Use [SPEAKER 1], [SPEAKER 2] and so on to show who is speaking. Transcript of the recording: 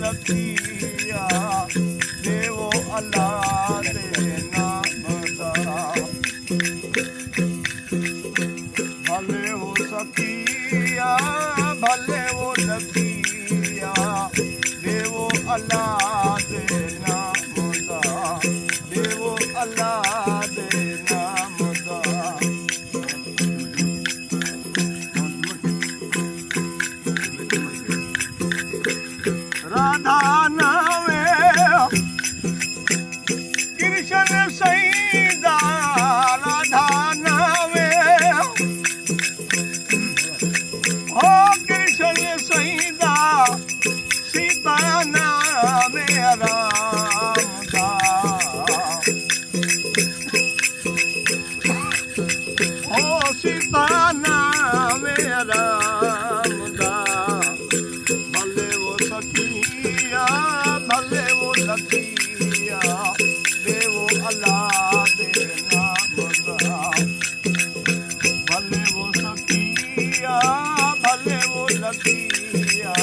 [SPEAKER 1] सखिया देवो अल्लाह दे नाम दा भले वो सखिया भले वो लखिया देवो अल्लाह दे नाम दा देवो अल्लाह दे नाम दा राधा नावे कृष्ण सईदा राधा नावे हो कृष्ण सईदा सीता नावे राम दा हो सीता नावे राम दा भले वो सखिया भले वो लखिया देवो अल्लाह दे नाम दा भले वो सखिया भले वो लखिया